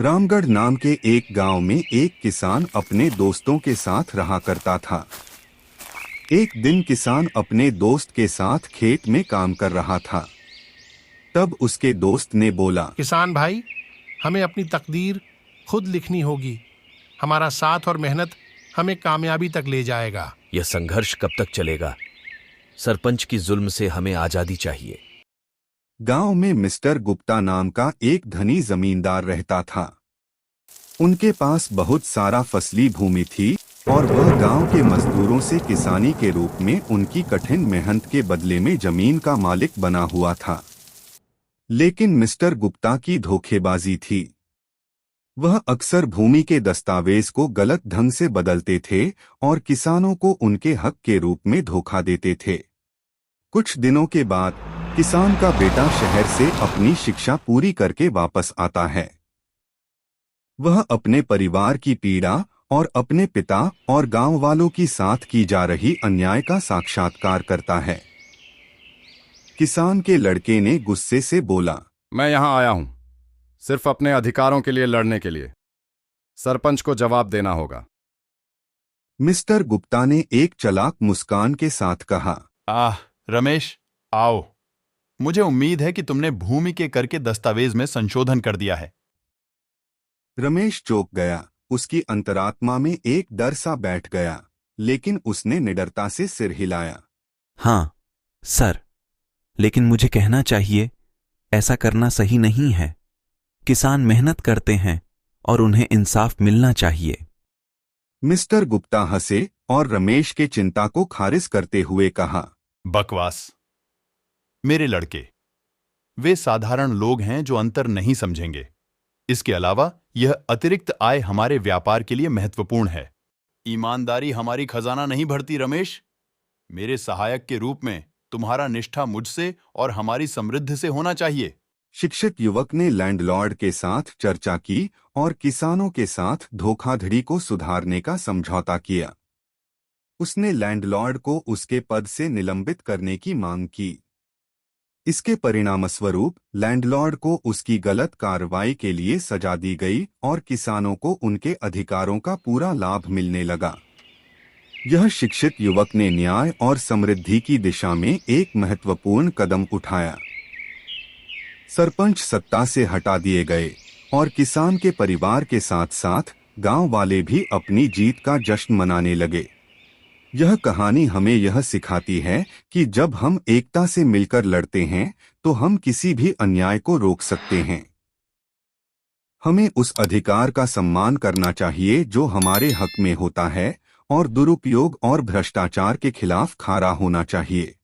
रामगढ़ नाम के एक गांव में एक किसान अपने दोस्तों के साथ रहा करता था। एक दिन किसान अपने दोस्त के साथ खेत में काम कर रहा था। तब उसके दोस्त ने बोला, किसान भाई, हमें अपनी तकदीर खुद लिखनी होगी। हमारा साथ और मेहनत हमें कामयाबी तक ले जाएगा। यह संघर्ष कब तक चलेगा? सरपंच की जुल्म से हमें आजादी चाहिए। गांव में मिस्टर गुप्ता नाम का एक धनी जमींदार रहता था। उनके पास बहुत सारा फसली भूमि थी और वह गांव के मजदूरों से किसानी के रूप में उनकी कठिन मेहनत के बदले में जमीन का मालिक बना हुआ था। लेकिन मिस्टर गुप्ता की धोखेबाजी थी। वह अक्सर भूमि के दस्तावेज को गलत ढंग से बदलते थे और किसानों को उनके हक के रूप में धोखा देते थे। कुछ दिनों के बाद किसान का बेटा शहर से अपनी शिक्षा पूरी करके वापस आता है। वह अपने परिवार की पीड़ा और अपने पिता और गांव वालों की साथ की जा रही अन्याय का साक्षात्कार करता है। किसान के लड़के ने गुस्से से बोला, मैं यहाँ आया हूँ सिर्फ अपने अधिकारों के लिए लड़ने के लिए। सरपंच को जवाब देना होगा। मिस्टर गुप्ता ने एक चालाक मुस्कान के साथ कहा, रमेश, आओ। मुझे उम्मीद है कि तुमने भूमि के कर के दस्तावेज में संशोधन कर दिया है। रमेश चौंक गया। उसकी अंतरात्मा में एक डर सा बैठ गया, लेकिन उसने निडरता से सिर हिलाया। हाँ सर, लेकिन मुझे कहना चाहिए, ऐसा करना सही नहीं है। किसान मेहनत करते हैं और उन्हें इंसाफ मिलना चाहिए। मिस्टर गुप्ता हंसे और रमेश के चिंता को खारिज करते हुए कहा, बकवास। मेरे लड़के, वे साधारण लोग हैं जो अंतर नहीं समझेंगे। इसके अलावा यह अतिरिक्त आय हमारे व्यापार के लिए महत्वपूर्ण है। ईमानदारी हमारी खजाना नहीं भरती रमेश। मेरे सहायक के रूप में तुम्हारा निष्ठा मुझसे और हमारी समृद्धि से होना चाहिए। शिक्षित युवक ने लैंडलॉर्ड के साथ चर्चा की और किसानों के साथ धोखाधड़ी को सुधारने का समझौता किया। उसने लैंडलॉर्ड को उसके पद से निलंबित करने की मांग की। इसके परिणामस्वरूप लैंडलॉर्ड को उसकी गलत कार्रवाई के लिए सजा दी गई और किसानों को उनके अधिकारों का पूरा लाभ मिलने लगा। यह शिक्षित युवक ने न्याय और समृद्धि की दिशा में एक महत्वपूर्ण कदम उठाया। सरपंच सत्ता से हटा दिए गए और किसान के परिवार के साथ साथ गांव वाले भी अपनी जीत का जश्न मनाने लगे। यह कहानी हमें यह सिखाती है कि जब हम एकता से मिलकर लड़ते हैं तो हम किसी भी अन्याय को रोक सकते हैं। हमें उस अधिकार का सम्मान करना चाहिए जो हमारे हक में होता है और दुरुपयोग और भ्रष्टाचार के खिलाफ खड़ा होना चाहिए।